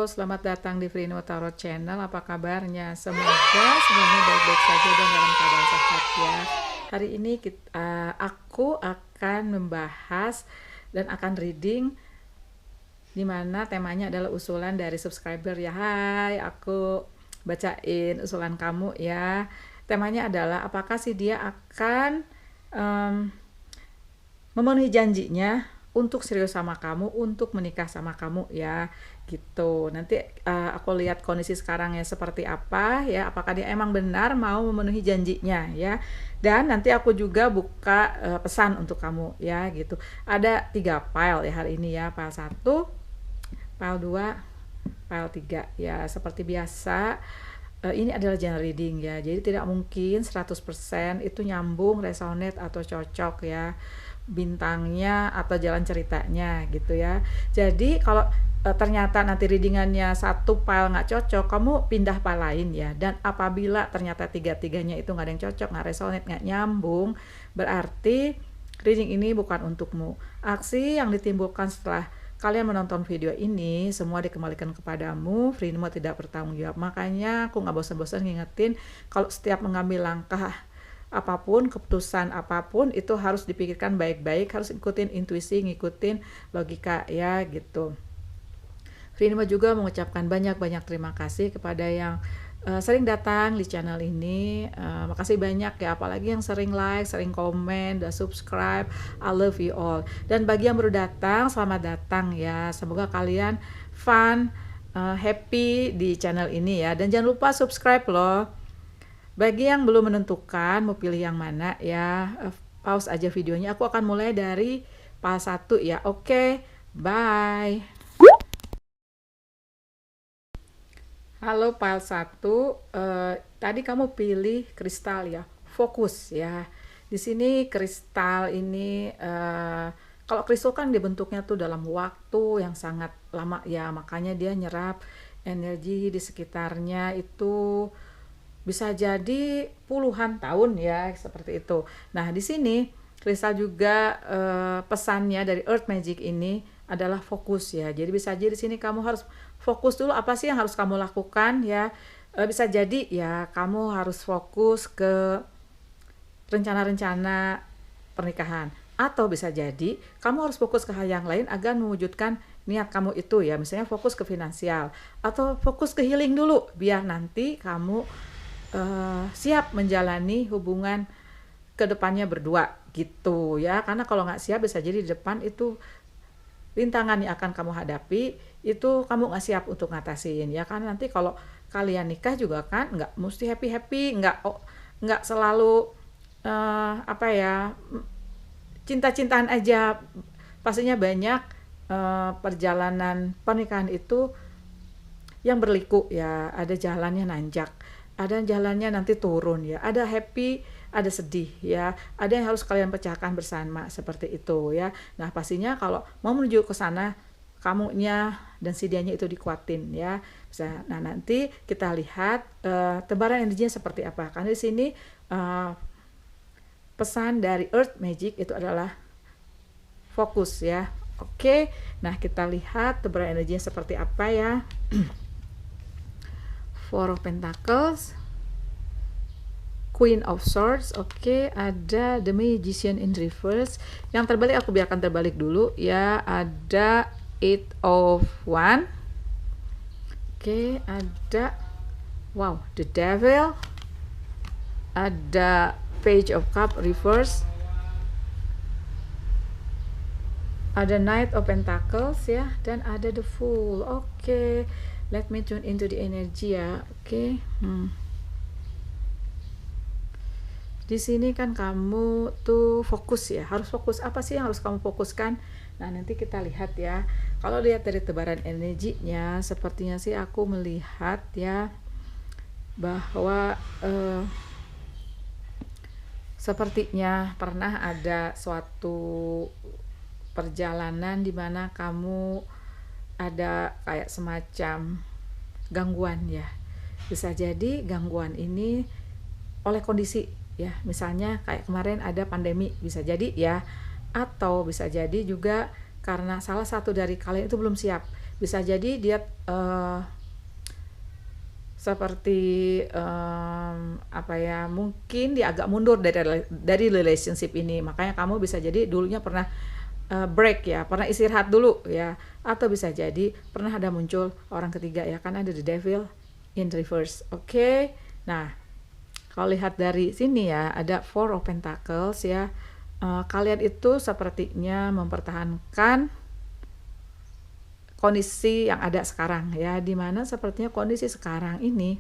selamat datang di Frino Tarot Channel. Apa kabarnya? Semoga semuanya baik-baik saja dan dalam keadaan sehat ya. Hari ini aku akan membahas dan akan reading dimana temanya adalah usulan dari subscriber ya. Hai, aku bacain usulan kamu ya. Temanya adalah apakah si dia akan memenuhi janjinya untuk serius sama kamu, untuk menikah sama kamu ya, gitu. Nanti aku lihat kondisi sekarangnya seperti apa ya, apakah dia emang benar mau memenuhi janjinya ya. Dan nanti aku juga buka pesan untuk kamu ya, gitu. Ada 3 file ya hari ini ya, file 1, file 2, file 3 ya. Seperti biasa ini adalah general reading ya, jadi tidak mungkin 100% itu nyambung, resonate atau cocok ya bintangnya atau jalan ceritanya gitu ya. Jadi kalau ternyata nanti readingannya satu file nggak cocok, kamu pindah file lain ya. Dan apabila ternyata tiga-tiganya itu nggak ada yang cocok, nggak resonate, nggak nyambung, berarti reading ini bukan untukmu. Aksi yang ditimbulkan setelah kalian menonton video ini semua dikembalikan kepadamu. Frino tidak bertanggung jawab. Makanya aku nggak bosan-bosan ngingetin kalau setiap mengambil langkah apapun, keputusan apapun itu harus dipikirkan baik-baik, harus ikutin intuisi, ngikutin logika ya gitu. Frino juga mengucapkan banyak-banyak terima kasih kepada yang sering datang di channel ini. Makasih banyak ya, apalagi yang sering like, sering komen, dan subscribe. I love you all. Dan bagi yang baru datang, selamat datang ya. Semoga kalian fun, happy di channel ini ya. Dan jangan lupa subscribe loh. Bagi yang belum menentukan mau pilih yang mana ya, pause aja videonya. Aku akan mulai dari file 1 ya. Oke, bye. Halo file 1, tadi kamu pilih kristal ya, fokus ya. Di sini kristal ini, kalau kristal kan dibentuknya tuh dalam waktu yang sangat lama ya, makanya dia nyerap energi di sekitarnya itu bisa jadi puluhan tahun ya, seperti itu. Nah, di sini kristal juga pesannya dari Earth Magic ini adalah fokus ya. Jadi bisa jadi di sini kamu harus fokus dulu apa sih yang harus kamu lakukan ya. Bisa jadi ya kamu harus fokus ke rencana-rencana pernikahan, atau bisa jadi kamu harus fokus ke hal yang lain agar mewujudkan niat kamu itu ya. Misalnya fokus ke finansial atau fokus ke healing dulu biar nanti kamu siap menjalani hubungan kedepannya berdua gitu ya. Karena kalau nggak siap bisa jadi di depan itu rintangan yang akan kamu hadapi itu kamu nggak siap untuk ngatasin ya. Kan nanti kalau kalian nikah juga kan nggak mesti happy, nggak selalu cinta-cintaan aja. Pastinya banyak perjalanan pernikahan itu yang berliku ya, ada jalannya nanjak, ada jalannya nanti turun ya, ada happy, ada sedih ya, ada yang harus kalian pecahkan bersama seperti itu ya. Nah pastinya kalau mau menuju ke sana kamunya dan si dianya itu dikuatin ya. Nah nanti kita lihat tebaran energinya seperti apa. Karena di sini pesan dari Earth Magic itu adalah fokus ya. Oke, nah kita lihat tebaran energinya seperti apa ya. Four of Pentacles, Queen of Swords, oke, ada The Magician in Reverse. Yang terbalik aku biarkan terbalik dulu ya. Ada Eight of Wands, oke, ada wow, The Devil, ada Page of Cup Reverse, ada Knight of Pentacles ya, dan ada The Fool. Oke, let me tune into the energy ya. Oke. Di sini kan kamu tuh fokus ya, harus fokus. Apa sih yang harus kamu fokuskan? Nah, nanti kita lihat ya. Kalau lihat dari tebaran energinya, sepertinya sih aku melihat ya bahwa sepertinya pernah ada suatu perjalanan di mana kamu ada kayak semacam gangguan ya. Bisa jadi gangguan ini oleh kondisi ya, misalnya kayak kemarin ada pandemi, bisa jadi ya, atau bisa jadi juga karena salah satu dari kalian itu belum siap. Bisa jadi dia seperti apa ya, mungkin dia agak mundur dari relationship ini, makanya kamu bisa jadi dulunya pernah break ya, pernah istirahat dulu ya, atau bisa jadi pernah ada muncul orang ketiga ya, kan ada the devil in reverse. Oke. Nah, kalau lihat dari sini ya, ada Four of Pentacles ya. Kalian itu sepertinya mempertahankan kondisi yang ada sekarang ya, dimana sepertinya kondisi sekarang ini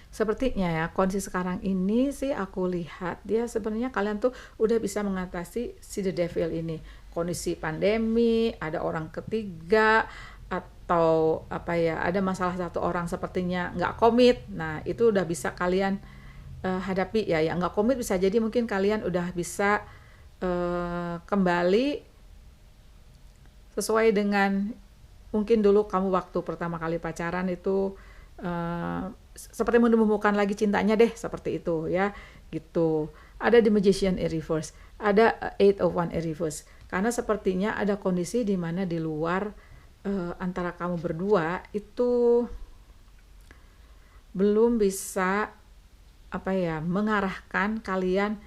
sepertinya ya, kondisi sekarang ini sih aku lihat dia sebenarnya kalian tuh udah bisa mengatasi si the devil ini, kondisi pandemi, ada orang ketiga, atau apa ya, ada masalah satu orang sepertinya nggak komit. Nah itu udah bisa kalian hadapi ya. Yang nggak komit bisa jadi mungkin kalian udah bisa kembali sesuai dengan mungkin dulu kamu waktu pertama kali pacaran itu seperti menemukan lagi cintanya deh, seperti itu ya, gitu. Ada the Magician in reverse, ada Eight of Wands in reverse, karena sepertinya ada kondisi di mana di luar antara kamu berdua itu belum bisa apa ya, mengarahkan kalian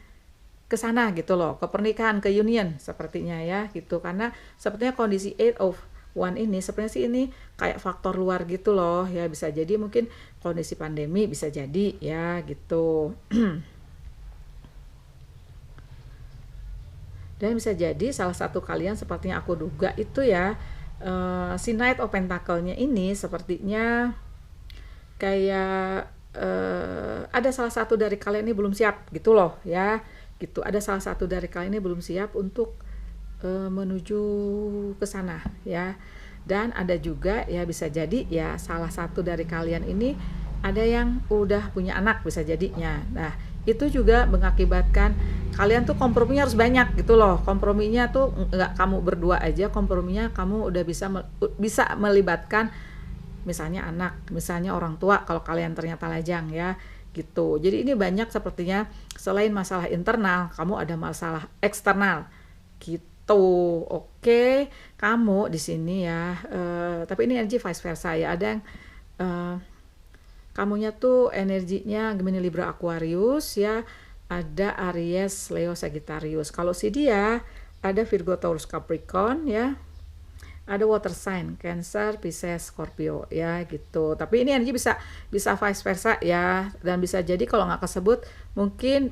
ke sana gitu loh, ke pernikahan, ke union sepertinya ya, gitu. Karena sepertinya kondisi Eight of One ini sebenarnya sih ini kayak faktor luar gitu loh ya, bisa jadi mungkin kondisi pandemi, bisa jadi ya gitu. Dan bisa jadi salah satu kalian sepertinya aku duga itu ya, si Knight of Pentacle-nya ini sepertinya kayak ada salah satu dari kalian ini belum siap gitu loh ya, gitu. Ada salah satu dari kalian ini belum siap untuk menuju ke sana ya. Dan ada juga ya, bisa jadi ya salah satu dari kalian ini ada yang udah punya anak, bisa jadinya. Nah itu juga mengakibatkan kalian tuh komprominya harus banyak gitu loh. Komprominya tuh nggak kamu berdua aja, komprominya kamu udah bisa melibatkan misalnya anak, misalnya orang tua kalau kalian ternyata lajang ya, gitu. Jadi ini banyak sepertinya selain masalah internal, kamu ada masalah eksternal gitu. Oke, kamu di sini ya, tapi ini energi vice versa ya. Ada yang kamunya tuh energinya Gemini, Libra, Aquarius ya. Ada Aries, Leo, Sagittarius. Kalau si dia ada Virgo, Taurus, Capricorn ya. Ada water sign, Cancer, Pisces, Scorpio ya gitu. Tapi ini energi bisa vice versa ya, dan bisa jadi kalau nggak kesebut mungkin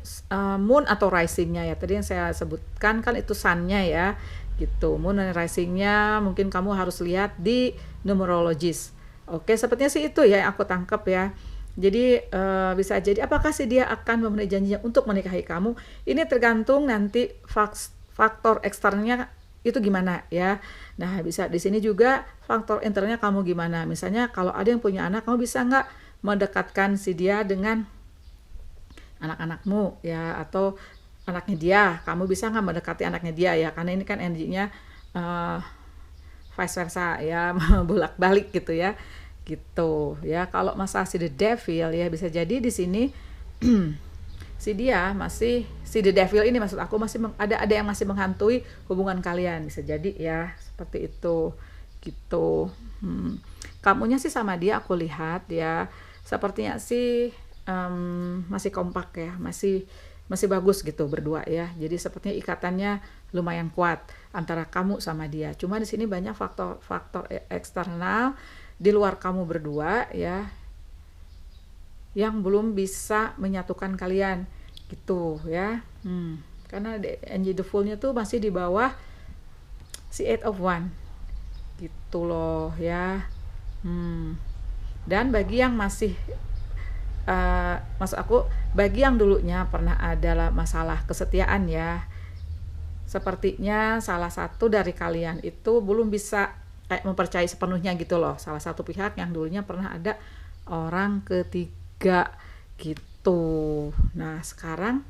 moon atau risingnya ya. Tadi yang saya sebutkan kan itu sunnya ya gitu. Moon dan risingnya mungkin kamu harus lihat di numerologis. Oke, sepertinya sih itu ya yang aku tangkap ya. Jadi bisa jadi apakah sih dia akan memenuhi janjinya untuk menikahi kamu? Ini tergantung nanti faktor eksternnya itu gimana ya. Nah bisa di sini juga faktor internalnya kamu gimana. Misalnya kalau ada yang punya anak, kamu bisa nggak mendekatkan si dia dengan anak-anakmu ya, atau anaknya dia, kamu bisa nggak mendekati anaknya dia ya, karena ini kan energinya vice versa ya, bolak-balik gitu ya, gitu ya. Kalau masalah si the devil ya, bisa jadi di sini si the devil ini maksud aku masih ada yang masih menghantui hubungan kalian, bisa jadi ya seperti itu gitu. Kamunya sih sama dia aku lihat ya sepertinya sih masih kompak ya, masih bagus gitu berdua ya. Jadi sepertinya ikatannya lumayan kuat antara kamu sama dia. Cuma di sini banyak faktor eksternal di luar kamu berdua ya, yang belum bisa menyatukan kalian gitu ya. Karena energi the fool-nya tuh masih di bawah si Eight of Wands gitu loh ya. Dan bagi yang masih maksud aku bagi yang dulunya pernah ada masalah kesetiaan ya, sepertinya salah satu dari kalian itu belum bisa kayak mempercayai sepenuhnya gitu loh. Salah satu pihak yang dulunya pernah ada orang ketiga gitu. Nah sekarang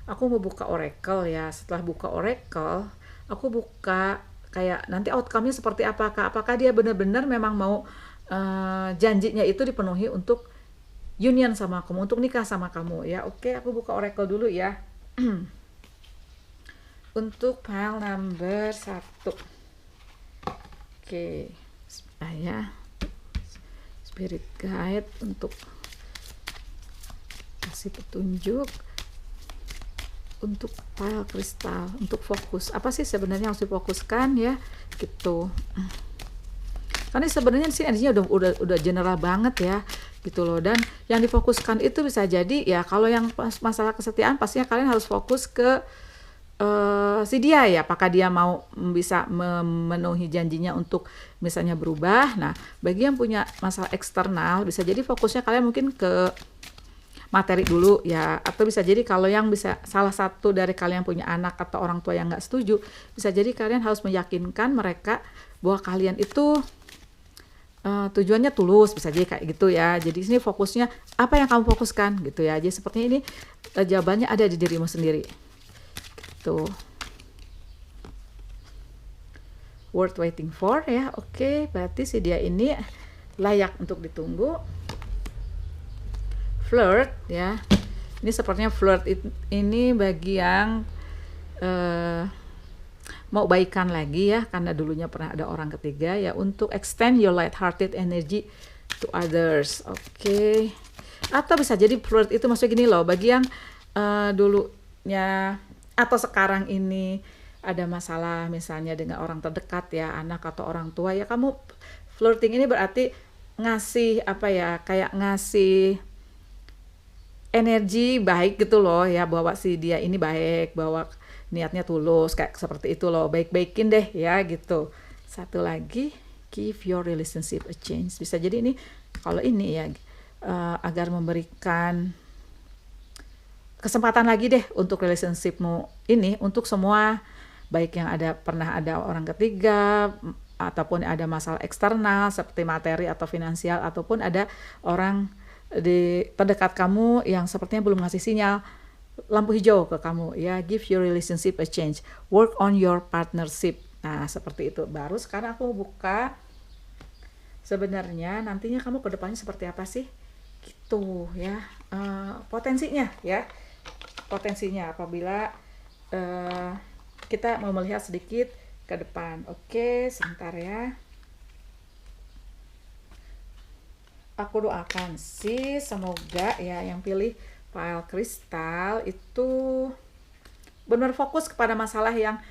aku mau buka oracle ya. Setelah buka oracle, aku buka kayak nanti outcome-nya seperti apakah dia benar-benar memang mau janjinya itu dipenuhi untuk union sama kamu, untuk nikah sama kamu ya. Oke, aku buka oracle dulu ya. untuk file number 1. Oke, saya spirit guide untuk kasih petunjuk untuk file kristal, untuk fokus. Apa sih sebenarnya harus difokuskan ya, gitu. Karena sebenarnya sih energinya udah general banget ya, gitu loh. Dan yang difokuskan itu bisa jadi ya, kalau yang masalah kesetiaan pastinya kalian harus fokus ke si dia ya, apakah dia mau bisa memenuhi janjinya untuk misalnya berubah. Nah, bagi yang punya masalah eksternal bisa jadi fokusnya kalian mungkin ke materi dulu ya, atau bisa jadi kalau yang bisa salah satu dari kalian punya anak atau orang tua yang nggak setuju, bisa jadi kalian harus meyakinkan mereka bahwa kalian itu tujuannya tulus, bisa jadi kayak gitu ya. Jadi sini fokusnya apa yang kamu fokuskan gitu ya. Jadi sepertinya ini jawabannya ada di dirimu sendiri. Gitu. Worth waiting for ya. Oke, berarti si dia ini layak untuk ditunggu. Flirt ya. Ini sepertinya flirt ini bagi yang mau baikan lagi ya, karena dulunya pernah ada orang ketiga ya, untuk extend your light-hearted energy to others. Oke. Atau bisa jadi flirt itu maksudnya gini loh, bagi yang dulunya atau sekarang ini ada masalah misalnya dengan orang terdekat ya, anak atau orang tua ya, kamu flirting ini berarti ngasih apa ya, kayak ngasih energi baik gitu loh ya, bahwa si dia ini baik, bahwa niatnya tulus, kayak seperti itu loh, baik-baikin deh ya gitu. Satu lagi, give your relationship a chance. Bisa jadi ini kalau ini ya agar memberikan kesempatan lagi deh untuk relationshipmu ini, untuk semua, baik yang pernah ada orang ketiga ataupun ada masalah eksternal seperti materi atau finansial, ataupun ada orang di terdekat kamu yang sepertinya belum ngasih sinyal lampu hijau ke kamu ya. Give your relationship a change, work on your partnership. Nah seperti itu. Baru sekarang aku buka sebenarnya nantinya kamu ke depannya seperti apa sih gitu ya, potensinya ya, potensinya apabila kita mau melihat sedikit ke depan. Oke, sebentar ya. Aku doakan sih semoga ya yang pilih file kristal itu benar fokus kepada masalah yang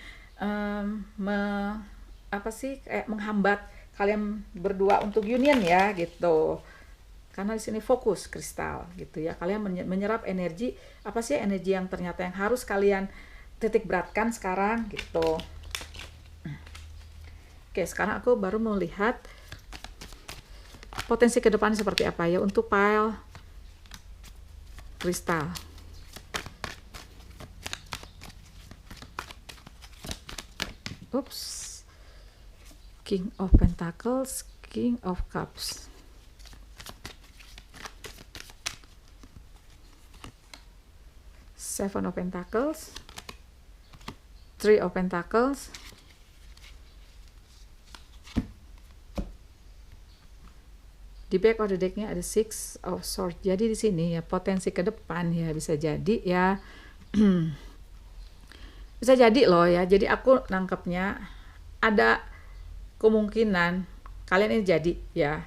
kayak menghambat kalian berdua untuk union ya gitu. Karena di sini fokus kristal gitu ya. Kalian menyerap energi, apa sih energi yang ternyata yang harus kalian titik beratkan sekarang gitu. Oke, sekarang aku baru melihat potensi ke depan seperti apa ya untuk pile kristal. Oops. King of Pentacles, King of Cups. Seven of Pentacles, Three of Pentacles, di back of the decknya ada Six of Swords. Jadi di sini ya potensi ke depan ya bisa jadi ya bisa jadi loh ya. Jadi aku nangkepnya ada kemungkinan kalian ini jadi ya,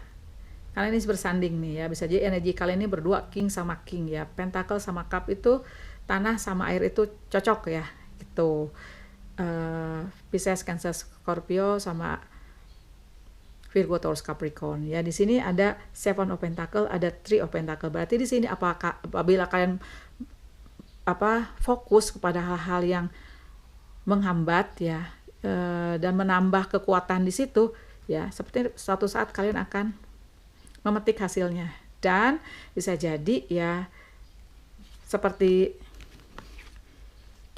kalian ini bersanding nih ya. Bisa jadi energi kalian ini berdua, King sama King ya. Pentacle sama Cup itu tanah sama air itu cocok ya gitu. Pisces, Cancer, Scorpio sama Virgo, Taurus, Capricorn ya. Di sini ada Seven of Pentacle, ada Three of Pentacle. Berarti di sini apabila kalian fokus kepada hal-hal yang menghambat ya, dan menambah kekuatan di situ ya, seperti suatu saat kalian akan memetik hasilnya. Dan bisa jadi ya seperti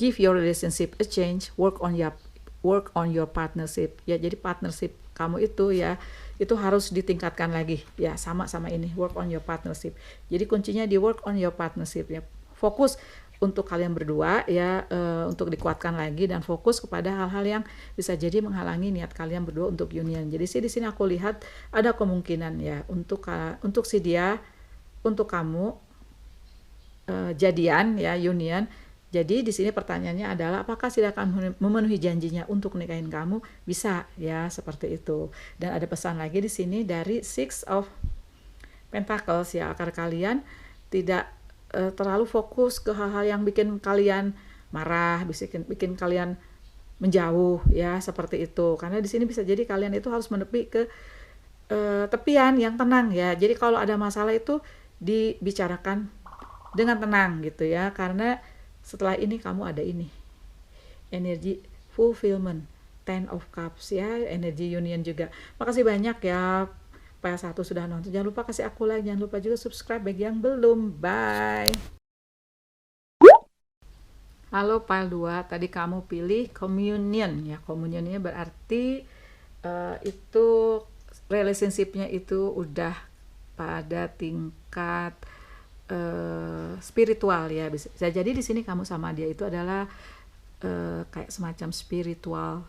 give your relationship a change, work on your partnership ya. Jadi partnership kamu itu ya, itu harus ditingkatkan lagi ya, sama ini, work on your partnership. Jadi kuncinya di work on your partnership ya, fokus untuk kalian berdua ya, untuk dikuatkan lagi, dan fokus kepada hal-hal yang bisa jadi menghalangi niat kalian berdua untuk union. Jadi sih di sini aku lihat ada kemungkinan ya untuk si dia, untuk kamu jadian ya, union Jadi di sini pertanyaannya adalah apakah si dia akan memenuhi janjinya untuk nikahin kamu? Bisa ya, seperti itu. Dan ada pesan lagi di sini dari Six of Pentacles ya, agar kalian tidak terlalu fokus ke hal-hal yang bikin kalian marah, bikin kalian menjauh ya, seperti itu. Karena di sini bisa jadi kalian itu harus menepi ke tepian yang tenang ya. Jadi kalau ada masalah itu dibicarakan dengan tenang gitu ya, karena setelah ini kamu ada ini energi fulfillment, Ten of Cups ya, energi union juga. Makasih banyak ya PL1 sudah nonton, jangan lupa kasih aku like, jangan lupa juga subscribe bagi yang belum. Bye. Halo PL2, tadi kamu pilih communion ya. Communionnya berarti itu relationship-nya itu udah pada tingkat spiritual ya. Bisa jadi di sini kamu sama dia itu adalah kayak semacam spiritual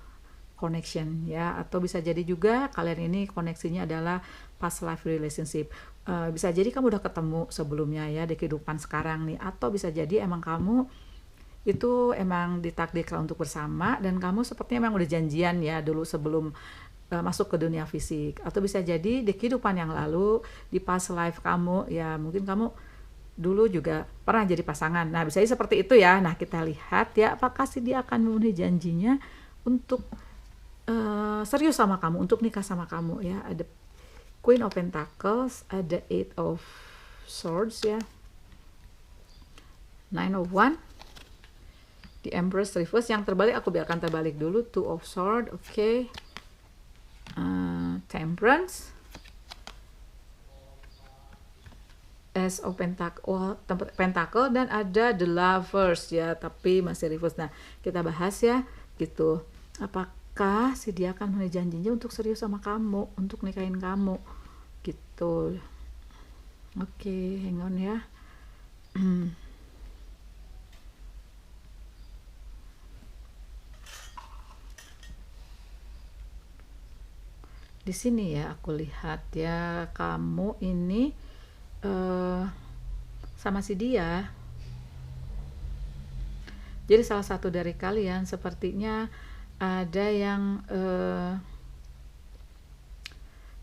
connection ya, atau bisa jadi juga kalian ini koneksinya adalah past life relationship. Bisa jadi kamu udah ketemu sebelumnya ya di kehidupan sekarang nih, atau bisa jadi emang kamu itu emang ditakdirkan untuk bersama dan kamu sepertinya emang udah janjian ya dulu sebelum masuk ke dunia fisik, atau bisa jadi di kehidupan yang lalu di past life kamu ya, mungkin kamu dulu juga pernah jadi pasangan. Nah bisa seperti itu ya. Nah kita lihat ya apakah sih dia akan memenuhi janjinya untuk serius sama kamu, untuk nikah sama kamu ya. Ada Queen of Pentacles, ada Eight of Swords ya, Nine of Wands, The Empress reverse. Yang terbalik aku biarkan terbalik dulu. Two of Swords, oke. Temperance, Ace of Pentacle, dan ada The Lovers ya, tapi masih reverse. Nah kita bahas ya gitu, apakah si dia akan memenuhi janjinya untuk serius sama kamu, untuk nikahin kamu gitu. Oke, hang on ya. Di sini ya aku lihat ya, kamu ini sama si dia. Jadi salah satu dari kalian sepertinya ada yang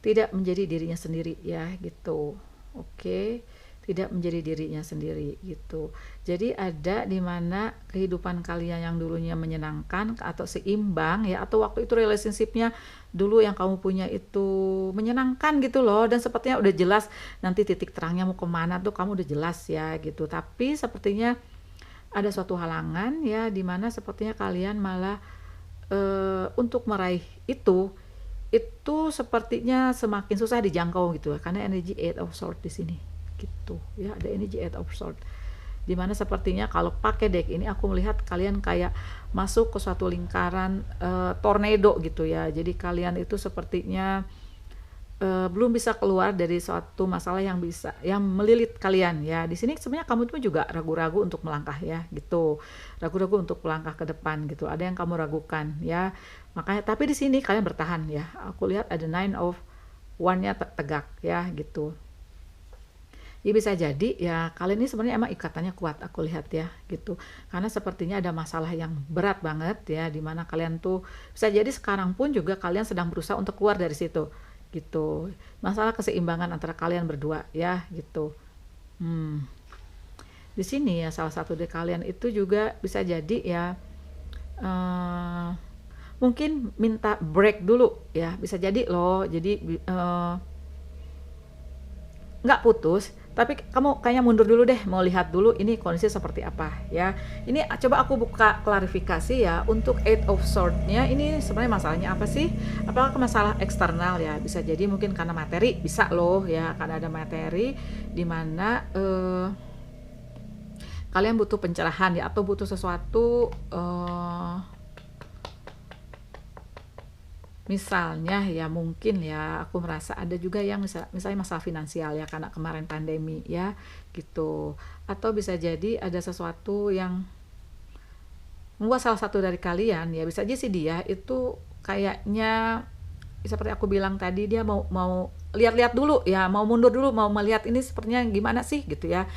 tidak menjadi dirinya sendiri ya gitu. Oke, tidak menjadi dirinya sendiri gitu. Jadi ada di mana kehidupan kalian yang dulunya menyenangkan atau seimbang ya, atau waktu itu relationship-nya dulu yang kamu punya itu menyenangkan gitu loh, dan sepertinya udah jelas nanti titik terangnya mau kemana tuh kamu udah jelas ya gitu. Tapi sepertinya ada suatu halangan ya, di mana sepertinya kalian malah untuk meraih itu sepertinya semakin susah dijangkau gitu ya, karena energi Eight of Swords di sini gitu ya, ada energi Eight of Swords dimana sepertinya kalau pakai deck ini aku melihat kalian kayak masuk ke suatu lingkaran tornado gitu ya. Jadi kalian itu sepertinya belum bisa keluar dari suatu masalah yang melilit kalian ya. Di sini sebenarnya kamu tuh juga ragu-ragu untuk melangkah ya gitu, ragu-ragu untuk melangkah ke depan gitu, ada yang kamu ragukan ya. Makanya tapi di sini kalian bertahan ya, aku lihat ada Nine of Wands-nya tegak ya gitu. Ya bisa jadi ya kalian ini sebenarnya emang ikatannya kuat, aku lihat ya gitu, karena sepertinya ada masalah yang berat banget ya, dimana kalian tuh bisa jadi sekarang pun juga kalian sedang berusaha untuk keluar dari situ gitu, masalah keseimbangan antara kalian berdua ya gitu. Di sini ya salah satu dari kalian itu juga bisa jadi ya mungkin minta break dulu ya, bisa jadi loh. Jadi nggak putus, tapi kamu kayaknya mundur dulu deh, mau lihat dulu ini kondisi seperti apa ya. Ini coba aku buka klarifikasi ya untuk Eight of Swords-nya, ini sebenarnya masalahnya apa sih? Apakah masalah eksternal ya? Bisa jadi mungkin karena materi, bisa loh ya, karena ada materi di mana kalian butuh pencerahan ya, atau butuh sesuatu misalnya ya, mungkin ya aku merasa ada juga yang misalnya masalah finansial ya, karena kemarin pandemi ya gitu, atau bisa jadi ada sesuatu yang membuat salah satu dari kalian ya, bisa aja sih dia itu kayaknya seperti aku bilang tadi, dia mau lihat-lihat dulu ya, mau mundur dulu, mau melihat ini sepertinya gimana sih gitu ya.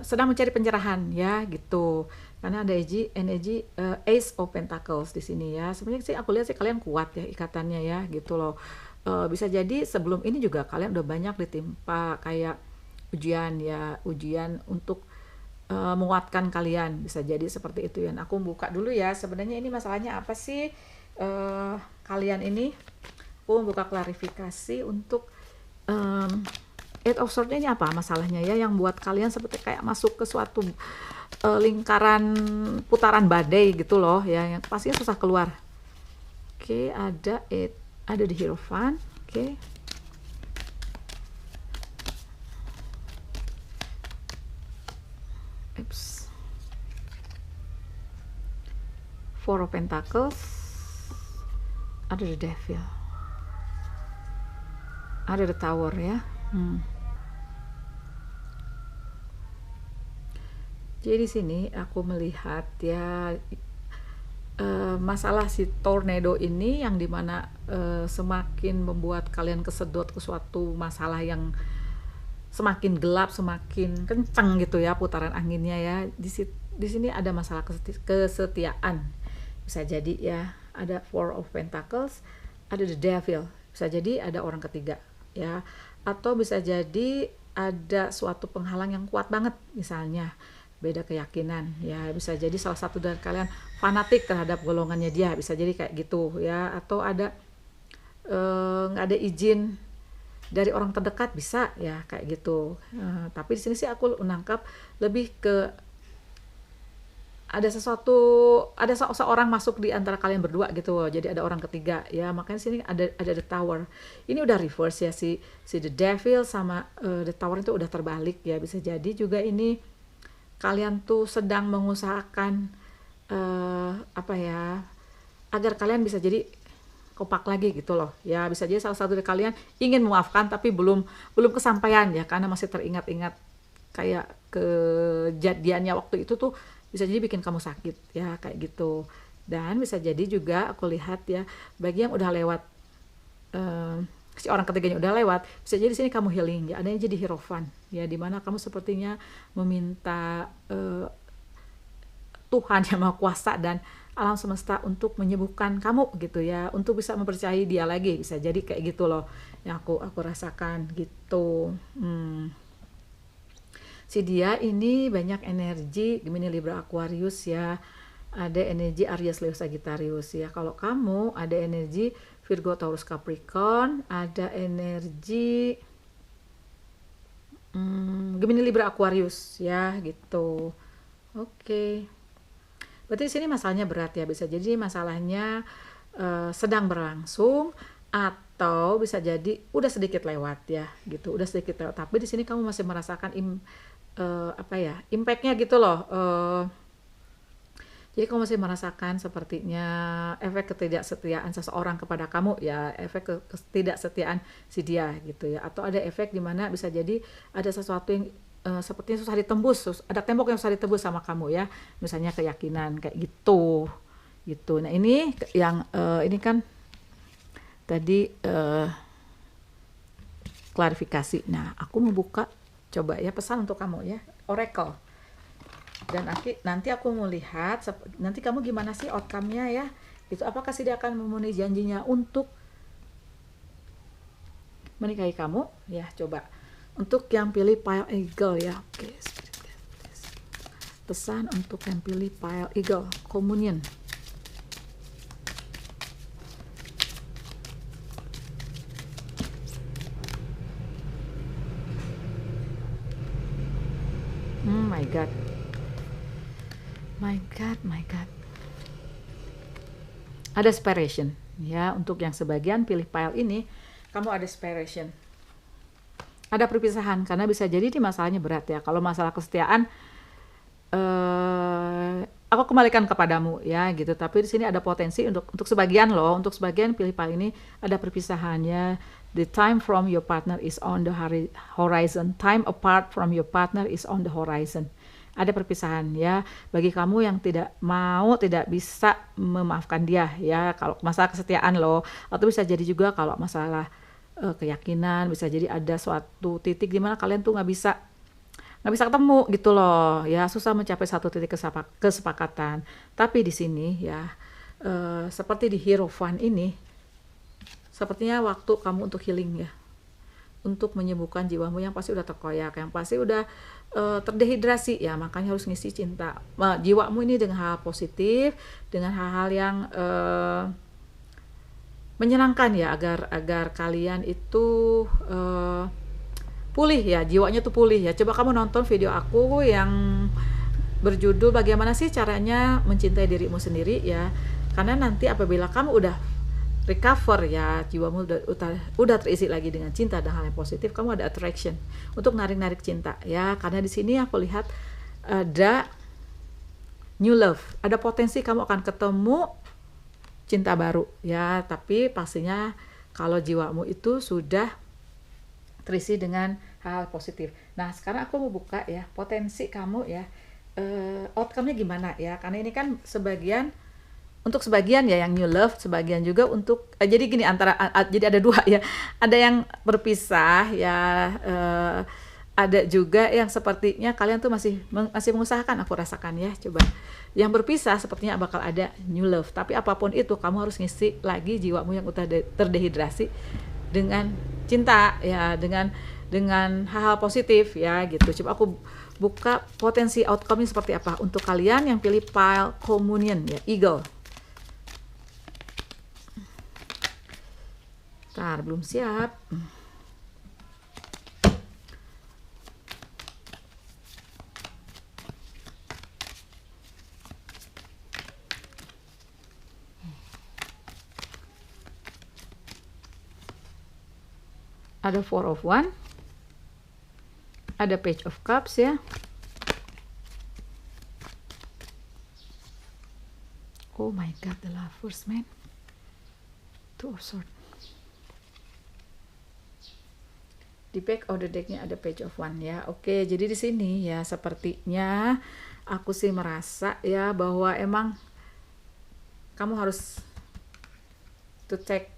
sedang mencari pencerahan ya gitu. Karena ada energi Ace of Pentacles di sini ya. Sebenarnya sih aku lihat sih kalian kuat ya ikatannya ya gitu loh. Bisa jadi sebelum ini juga kalian udah banyak ditimpa kayak ujian ya, ujian untuk menguatkan kalian, bisa jadi seperti itu ya. Aku buka dulu ya, sebenarnya ini masalahnya apa sih kalian ini. Aku buka klarifikasi untuk Eight of Swords ini apa masalahnya ya, yang buat kalian seperti kayak masuk ke suatu lingkaran putaran badai gitu loh ya, yang pastinya susah keluar. Oke, ada di Hierophant. Oke. Four of Pentacles, ada the Devil, ada the Tower ya. Jadi di sini aku melihat ya masalah si tornado ini yang dimana semakin membuat kalian kesedot ke suatu masalah yang semakin gelap, semakin kencang gitu ya putaran anginnya ya. Di sini ada masalah kesetiaan. Bisa jadi ya, ada Four of Pentacles, ada the Devil. Bisa jadi ada orang ketiga ya. Atau bisa jadi ada suatu penghalang yang kuat banget, misalnya beda keyakinan ya. Bisa jadi salah satu dari kalian fanatik terhadap golongannya dia, bisa jadi kayak gitu ya. Atau ada nggak ada izin dari orang terdekat, bisa ya kayak gitu. Tapi di sini sih aku menangkap lebih ke ada seseorang masuk di antara kalian berdua gitu loh. Jadi ada orang ketiga ya, makanya sini ada the Tower. Ini udah reverse ya, si the Devil sama the Tower itu udah terbalik ya. Bisa jadi juga ini kalian tuh sedang mengusahakan apa ya, agar kalian bisa jadi kompak lagi gitu loh ya. Bisa jadi salah satu dari kalian ingin memaafkan tapi belum kesampaian ya, karena masih teringat-ingat kayak kejadiannya waktu itu tuh, bisa jadi bikin kamu sakit ya kayak gitu. Dan bisa jadi juga aku lihat ya, bagi yang udah lewat si orang ketiganya udah lewat, bisa jadi sini kamu healing ya. Adanya jadi Hierophant ya, dimana kamu sepertinya meminta Tuhan yang Maha Kuasa dan alam semesta untuk menyembuhkan kamu gitu ya, untuk bisa mempercayai dia lagi. Bisa jadi kayak gitu loh yang aku rasakan gitu. Si dia ini banyak energi Gemini, Libra, Aquarius ya. Ada energi Aries, Leo, Sagittarius ya. Kalau kamu ada energi Virgo, Taurus, Capricorn, ada energi Gemini, Libra, Aquarius ya gitu. Oke. Berarti di sini masalahnya berat ya. Bisa jadi masalahnya sedang berlangsung, atau bisa jadi udah sedikit lewat ya gitu, udah sedikit lewat. Tapi di sini kamu masih merasakan impactnya gitu loh. Jadi kamu masih merasakan sepertinya efek ketidaksetiaan seseorang kepada kamu ya, efek ketidaksetiaan si dia gitu ya. Atau ada efek dimana bisa jadi ada sesuatu yang sepertinya susah ditembus, ada tembok yang susah ditembus sama kamu ya, misalnya keyakinan kayak gitu. Nah ini yang ini kan tadi klarifikasi. Nah aku membuka coba ya pesan untuk kamu ya, Oracle. Dan nanti aku mau lihat nanti kamu gimana sih outcome-nya ya. Itu apakah dia akan memenuhi janjinya untuk menikahi kamu ya. Coba untuk yang pilih Pile Eagle ya. Oke, pesan untuk yang pilih Pile Eagle, Communion. My God. Ada separation ya. Untuk yang sebagian pilih pile ini, kamu ada separation, ada perpisahan, karena bisa jadi di masalahnya berat ya. Kalau masalah kesetiaan aku kembalikan kepadamu ya gitu. Tapi di sini ada potensi untuk sebagian loh, untuk sebagian pilih pile ini ada perpisahannya. The time from your partner is on the horizon. Time apart from your partner is on the horizon. Ada perpisahan ya bagi kamu yang tidak bisa memaafkan dia ya, kalau masalah kesetiaan loh. Atau bisa jadi juga kalau masalah keyakinan, bisa jadi ada suatu titik di mana kalian tuh nggak bisa nggak bisa ketemu gitu loh ya, susah mencapai satu titik kesepakatan. Tapi di sini ya, seperti di Hierophant ini, sepertinya waktu kamu untuk healing ya, untuk menyembuhkan jiwamu yang pasti udah terkoyak, yang pasti udah terdehidrasi ya, makanya harus ngisi cinta jiwamu ini dengan hal positif, dengan hal-hal yang menyenangkan ya, agar kalian itu pulih ya, jiwanya tuh pulih ya. Coba kamu nonton video aku yang berjudul bagaimana sih caranya mencintai dirimu sendiri ya, karena nanti apabila kamu udah recover ya, jiwamu udah terisi lagi dengan cinta dan hal yang positif, kamu ada attraction untuk narik cinta ya, karena di sini aku lihat ada new love, ada potensi kamu akan ketemu cinta baru ya, tapi pastinya kalau jiwamu itu sudah terisi dengan hal positif. Nah sekarang aku mau buka ya potensi kamu ya, outcome-nya gimana ya, karena ini kan untuk sebagian ya yang new love, sebagian juga untuk jadi gini, jadi ada dua ya, ada yang berpisah ya, ada juga yang sepertinya kalian tuh masih mengusahakan, aku rasakan ya. Coba yang berpisah sepertinya bakal ada new love, tapi apapun itu kamu harus ngisi lagi jiwamu yang udah terdehidrasi dengan cinta ya, dengan hal-hal positif ya gitu. Coba aku buka potensi outcome-nya seperti apa untuk kalian yang pilih pile communion ya, eagle. Bentar, belum siap. Ada Four of Wands, ada Page of Cups ya. Oh my god, the Lovers, man. Two of Swords. Di back of the deck-nya ada Page of Wands ya. Oke, jadi di sini ya sepertinya aku sih merasa ya bahwa emang kamu harus to take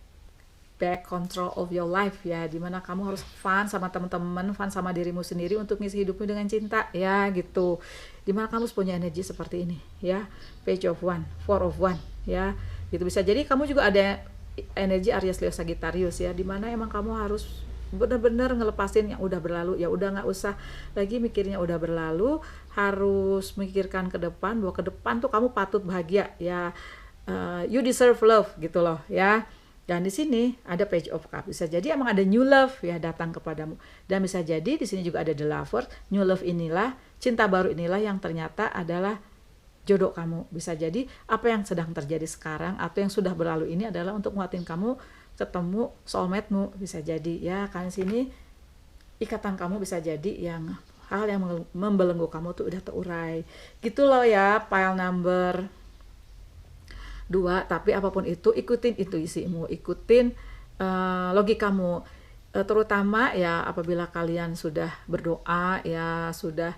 back control of your life ya, dimana kamu harus fun sama teman-teman, fun sama dirimu sendiri untuk ngisi hidupmu dengan cinta ya gitu, dimana kamu harus punya energi seperti ini ya, Page of Wands, Four of Wands ya gitu. Bisa jadi kamu juga ada energi Aries, Leo, Sagittarius ya, dimana emang kamu harus benar-benar ngelepasin yang udah berlalu ya, udah nggak usah lagi mikirnya udah berlalu, harus memikirkan ke depan, bahwa ke depan tuh kamu patut bahagia ya, you deserve love gitu loh ya. Dan di sini ada Page of Cups, bisa jadi emang ada new love ya datang kepadamu, dan bisa jadi di sini juga ada the Lovers, new love inilah, cinta baru inilah yang ternyata adalah jodoh kamu. Bisa jadi apa yang sedang terjadi sekarang atau yang sudah berlalu ini adalah untuk nguatin kamu ketemu soulmate-mu, bisa jadi ya. Kan sini ikatan kamu bisa jadi yang hal yang membelenggu kamu tuh udah terurai gitu loh ya, pile number 2. Tapi apapun itu ikutin intuisimu, ikutin logikamu, terutama ya apabila kalian sudah berdoa ya, sudah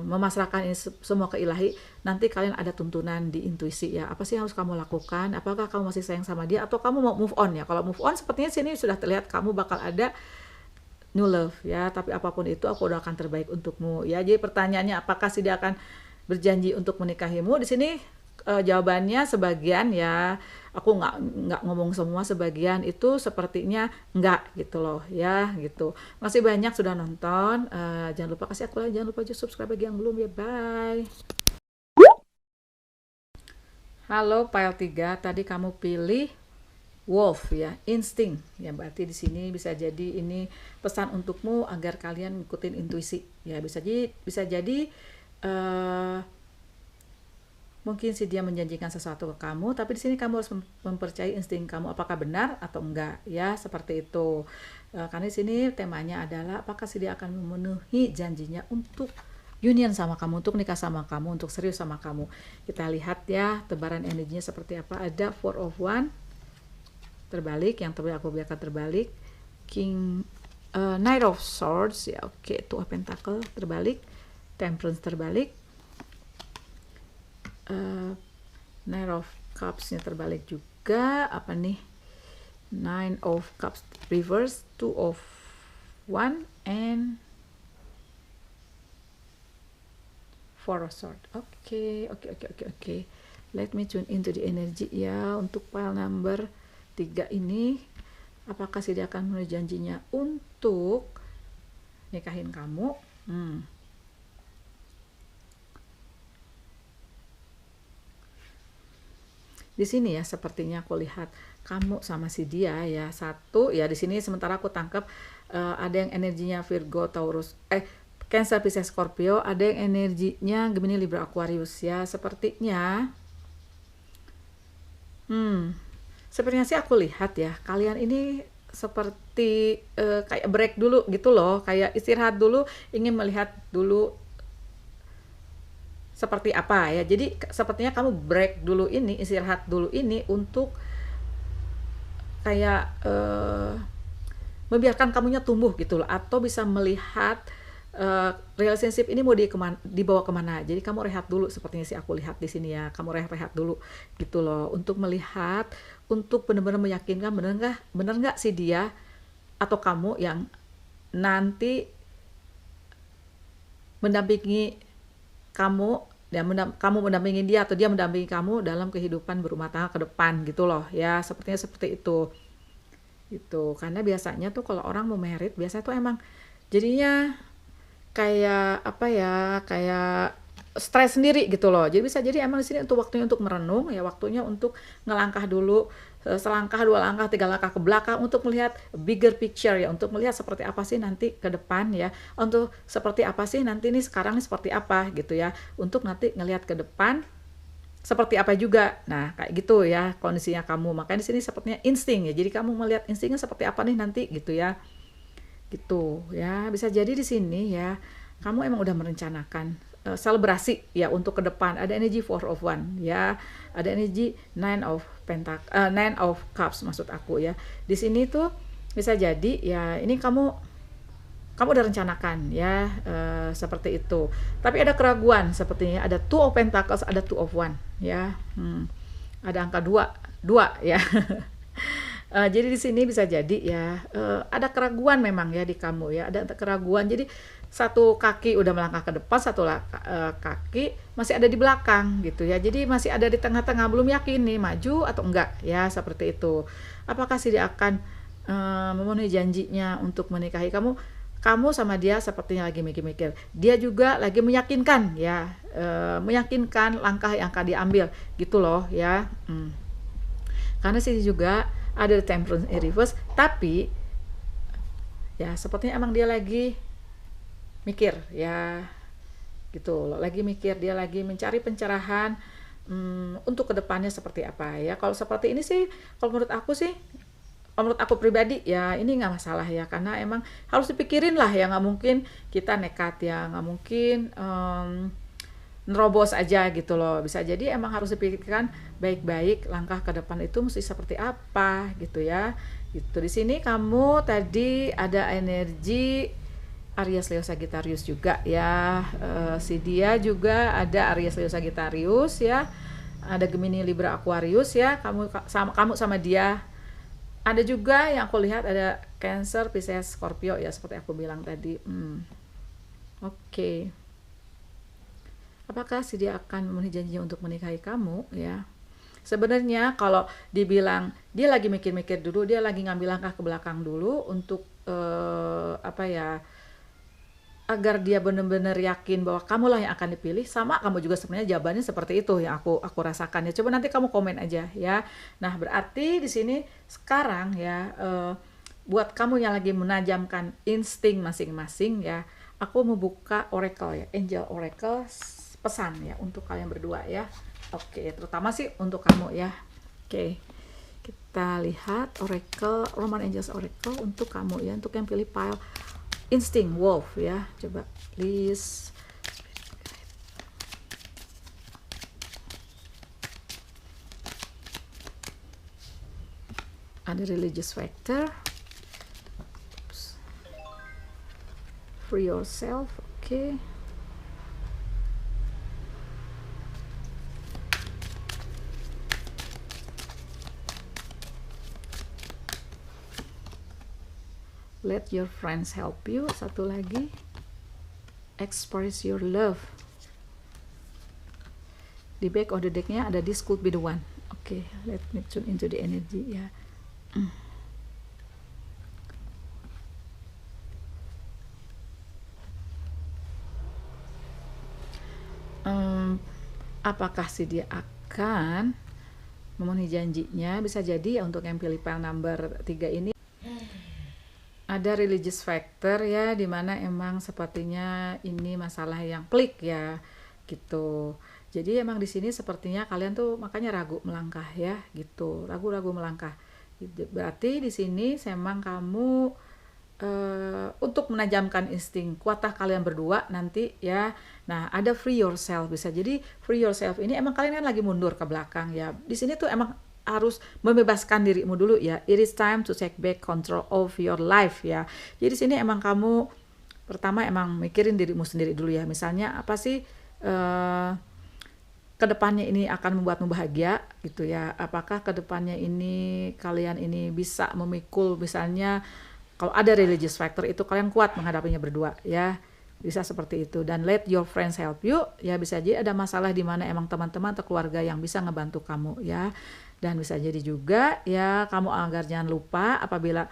memasrahkan ini semua ke ilahi, nanti kalian ada tuntunan di intuisi ya, apa sih yang harus kamu lakukan, apakah kamu masih sayang sama dia atau kamu mau move on ya. Kalau move on sepertinya sini sudah terlihat kamu bakal ada new love ya, tapi apapun itu aku doakan terbaik untukmu ya. Jadi pertanyaannya apakah sih dia akan berjanji untuk menikahimu, di sini jawabannya sebagian ya, aku nggak ngomong semua, sebagian itu sepertinya enggak gitu loh ya gitu. Masih banyak sudah nonton, jangan lupa kasih aku like, jangan lupa juga subscribe bagi yang belum ya, bye. Halo pile 3, tadi kamu pilih wolf ya, insting ya, berarti di sini bisa jadi ini pesan untukmu agar kalian ngikutin intuisi ya. Bisa jadi mungkin sih dia menjanjikan sesuatu ke kamu, tapi di sini kamu harus mempercayai insting kamu apakah benar atau enggak ya, seperti itu. Karena di sini temanya adalah apakah sih dia akan memenuhi janjinya untuk union sama kamu, untuk nikah sama kamu, untuk serius sama kamu. Kita lihat ya tebaran energinya seperti apa. Ada Four of Wands terbalik, yang terbalik aku biarkan terbalik, Knight of Swords ya, oke, Two of Pentacles terbalik, Temperance terbalik, Nine of Cups-nya terbalik juga, apa nih, Nine of Cups reverse, Two of Wands, and Four of Swords. Oke. Let me tune into the energy ya untuk pile number 3 ini. Apakah sih dia akan memenuhi janjinya untuk nikahin kamu? Di sini ya sepertinya aku lihat kamu sama si dia ya. Satu ya, di sini sementara aku tangkap ada yang energinya Virgo, Taurus, Cancer, Pisces, Scorpio, ada yang energinya Gemini, Libra, Aquarius ya. Sepertinya sepertinya sih aku lihat ya, kalian ini seperti kayak break dulu gitu loh, kayak istirahat dulu, ingin melihat dulu seperti apa ya. Jadi sepertinya kamu break dulu ini, istirahat dulu ini untuk kayak membiarkan kamunya tumbuh gitu loh, atau bisa melihat relationship ini mau dibawa kemana. Jadi kamu rehat dulu, sepertinya sih aku lihat di sini ya, kamu rehat dulu gitu loh, untuk melihat, untuk benar-benar meyakinkan bener nggak sih dia atau kamu yang nanti mendampingi kamu, dan kamu mendampingi dia atau dia mendampingi kamu dalam kehidupan berumah tangga ke depan gitu loh ya. Sepertinya seperti itu gitu. Karena biasanya tuh kalau orang mau merit biasanya tuh emang jadinya kayak apa ya, kayak stres sendiri gitu loh. Jadi bisa jadi emang di sini untuk waktunya untuk merenung ya, waktunya untuk ngelangkah dulu, selangkah, 2 langkah, 3 langkah ke belakang, untuk melihat bigger picture ya, untuk melihat seperti apa sih nanti ke depan ya, untuk seperti apa sih nanti nih, sekarang nih seperti apa gitu ya, untuk nanti ngelihat ke depan seperti apa juga. Nah kayak gitu ya kondisinya kamu. Makanya di sini sepertinya insting ya, jadi kamu melihat instingnya seperti apa nih nanti gitu ya, gitu ya. Bisa jadi di sini ya kamu emang udah merencanakan selebrasi ya untuk ke depan. Ada energi 4 of One ya, ada energi 9 of Cups maksud aku ya. Di sini tuh bisa jadi ya ini kamu udah rencanakan ya, seperti itu. Tapi ada keraguan sepertinya, ada 2 of Pentacles, ada 2 of One ya. Ada angka 2 ya. Jadi di sini bisa jadi ya ada keraguan memang ya di kamu ya, ada keraguan. Jadi satu kaki udah melangkah ke depan, satu kaki masih ada di belakang gitu ya. Jadi masih ada di tengah-tengah, belum yakin nih maju atau enggak ya, seperti itu. Apakah sih dia akan memenuhi janjinya untuk menikahi kamu? Kamu sama dia sepertinya lagi mikir-mikir. Dia juga lagi meyakinkan ya, meyakinkan langkah yang akan diambil gitu loh ya. Karena sih juga ada Temperance in reverse, tapi ya sepertinya emang dia lagi mikir ya gitu loh, lagi mikir, dia lagi mencari pencerahan untuk kedepannya seperti apa ya. Kalau seperti ini sih, kalau menurut aku pribadi ya ini nggak masalah ya, karena emang harus dipikirin lah ya, nggak mungkin kita nekat ya, nggak mungkin nerobos aja gitu loh. Bisa jadi emang harus dipikirkan baik-baik langkah ke depan itu mesti seperti apa gitu ya. Gitu. Di sini kamu tadi ada energi Aries, Leo, Sagittarius juga ya. Si dia juga ada Aries, Leo, Sagittarius ya. Ada Gemini, Libra, Aquarius ya. Kamu sama dia. Ada juga yang aku lihat ada Cancer, Pisces, Scorpio ya, seperti aku bilang tadi. Oke. Apakah sih dia akan memenuhi janjinya untuk menikahi kamu ya? Sebenarnya kalau dibilang dia lagi mikir-mikir dulu, dia lagi ngambil langkah ke belakang dulu untuk agar dia benar-benar yakin bahwa kamulah yang akan dipilih. Sama kamu juga sebenarnya jawabannya seperti itu yang aku rasakan ya. Coba nanti kamu komen aja ya. Nah berarti di sini sekarang ya, buat kamu yang lagi menajamkan insting masing-masing ya, aku membuka oracle ya, angel oracle, pesan ya untuk kalian berdua ya. Oke, terutama sih untuk kamu ya. Oke, kita lihat oracle, Roman Angels oracle untuk kamu ya, untuk yang pilih pile insting wolf ya. Coba please. Ada religious factor. Free yourself. Oke. Let your friends help you. Satu lagi, express your love. Di back of the decknya ada this could be the one. Oke, let me tune into the energy ya. Apakah sih dia akan memenuhi janjinya? Bisa jadi ya untuk yang pilih pile number 3 ini ada religious factor ya, dimana emang sepertinya ini masalah yang pelik ya gitu. Jadi emang di sini sepertinya kalian tuh makanya ragu melangkah ya gitu, ragu-ragu melangkah. Berarti di sini memang kamu untuk menajamkan insting kuatah kalian berdua nanti ya. Nah, ada free yourself, bisa jadi free yourself ini emang kalian kan lagi mundur ke belakang ya. Di sini tuh emang harus membebaskan dirimu dulu ya. It is time to take back control of your life ya. Jadi di sini emang kamu pertama emang mikirin dirimu sendiri dulu ya. Misalnya apa sih kedepannya ini akan membuatmu bahagia gitu ya. Apakah kedepannya ini kalian ini bisa memikul misalnya kalau ada religious factor itu kalian kuat menghadapinya berdua ya, bisa seperti itu. Dan let your friends help you ya, bisa jadi ada masalah di mana emang teman-teman atau keluarga yang bisa ngebantu kamu ya. Dan bisa jadi juga ya kamu agar jangan lupa apabila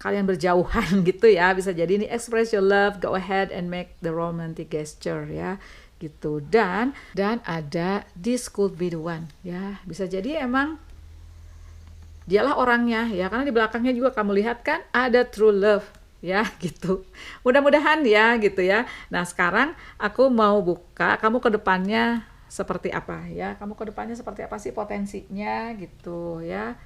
kalian berjauhan gitu ya, bisa jadi ini express your love, go ahead and make the romantic gesture ya gitu. Dan ada this could be the one ya, bisa jadi emang dialah orangnya ya, karena di belakangnya juga kamu lihat kan ada true love ya gitu. Mudah-mudahan ya gitu ya. Nah, sekarang aku mau buka kamu ke depannya seperti apa ya. Kamu ke depannya seperti apa sih potensinya gitu ya.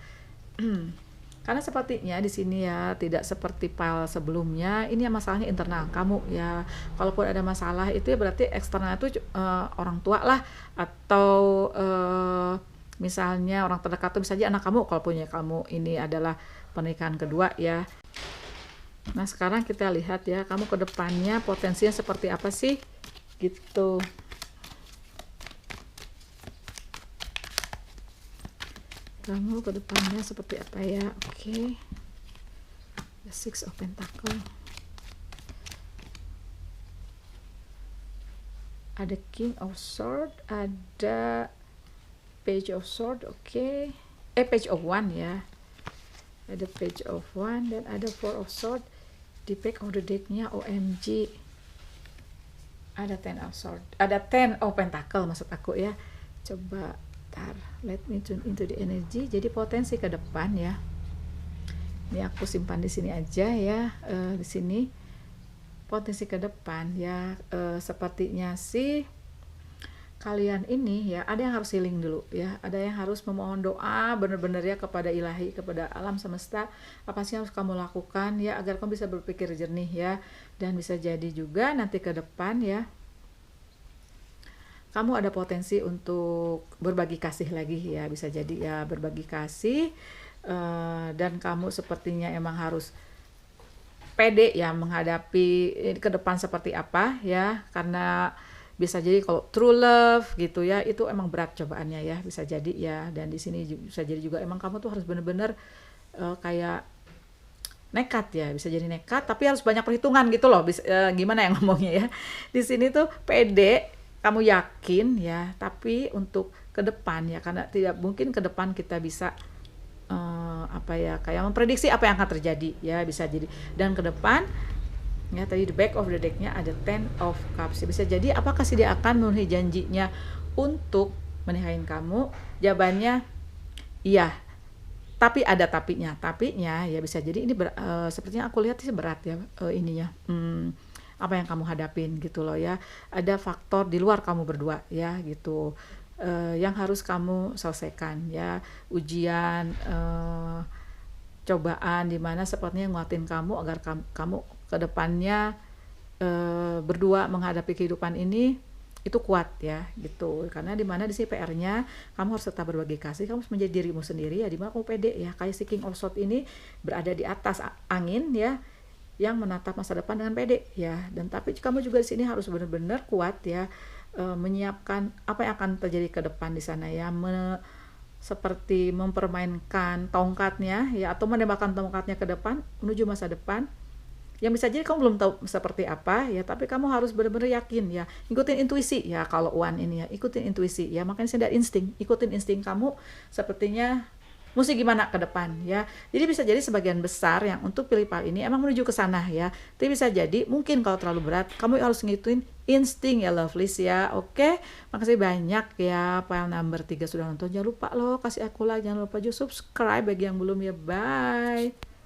Karena sepertinya di sini ya tidak seperti file sebelumnya. Ini masalahnya internal kamu ya. Kalaupun ada masalah itu ya berarti eksternal itu orang tua lah, atau misalnya orang terdekat tuh bisa aja anak kamu kalau punya kamu ini adalah pernikahan kedua ya. Nah, sekarang kita lihat ya kamu ke depannya potensinya seperti apa sih gitu. Kamu ke depannya seperti apa ya. Oke. The Six of Pentacle. Ada King of Sword, ada Page of Sword, oke. Page of One ya. Ada Page of One dan ada Four of Sword. Di back of the deck-nya OMG. Ada Ten of Sword. Ada Ten of Pentacle maksud aku ya. Coba tar, let me tune into the energy. Jadi potensi ke depan ya. Ini aku simpan di sini aja ya. Di sini potensi ke depan ya. Sepertinya sih kalian ini ya ada yang harus healing dulu ya, ada yang harus memohon doa benar-benar ya kepada ilahi, kepada alam semesta, apa sih yang harus kamu lakukan ya agar kamu bisa berpikir jernih ya. Dan bisa jadi juga nanti ke depan ya kamu ada potensi untuk berbagi kasih lagi ya, bisa jadi ya berbagi kasih. Dan kamu sepertinya emang harus pede ya menghadapi ke depan seperti apa ya, karena bisa jadi kalau true love gitu ya itu emang berat cobaannya ya, bisa jadi ya. Dan di sini bisa jadi juga emang kamu tuh harus bener-bener kayak nekat ya, bisa jadi nekat tapi harus banyak perhitungan gitu loh. Gimana yang ngomongnya ya, di sini tuh pede, kamu yakin ya, tapi untuk ke depan ya, karena tidak mungkin ke depan kita bisa apa ya kayak memprediksi apa yang akan terjadi ya, bisa jadi. Dan ke depan ya tadi the back of the deck-nya ada Ten of Cups. Bisa jadi apakah sih dia akan memenuhi janjinya untuk menikahin kamu? Jawabannya iya. Tapi ada tapinya. Tapinya ya bisa jadi ini sepertinya aku lihat sih berat ya ininya. Apa yang kamu hadapin gitu loh ya. Ada faktor di luar kamu berdua ya gitu. Yang harus kamu selesaikan ya. Ujian cobaan di mana sepertinya nguatin kamu agar kamu kedepannya berdua menghadapi kehidupan ini itu kuat ya gitu. Karena di mana di sini PR-nya kamu harus tetap berbagi kasih, kamu harus menjadi dirimu sendiri ya, di mana kamu pede ya, kayak si King of Swords ini berada di atas angin ya, yang menatap masa depan dengan pede ya. Dan tapi kamu juga di sini harus benar-benar kuat ya, menyiapkan apa yang akan terjadi ke depan di sana ya, seperti mempermainkan tongkatnya ya, atau menembakkan tongkatnya ke depan menuju masa depan yang bisa jadi kamu belum tahu seperti apa ya, tapi kamu harus benar-benar yakin ya, ikutin intuisi ya kalau Wan ini ya, ikutin intuisi ya, makanya saya dari insting, ikutin insting kamu sepertinya mesti gimana ke depan ya. Jadi bisa jadi sebagian besar yang untuk pilih file ini emang menuju ke sana ya. Tapi bisa jadi mungkin kalau terlalu berat, kamu harus ngituin insting ya lovelies ya. Oke, makasih banyak ya file number 3 sudah nonton. Jangan lupa loh kasih aku like, jangan lupa juga subscribe bagi yang belum ya. Bye.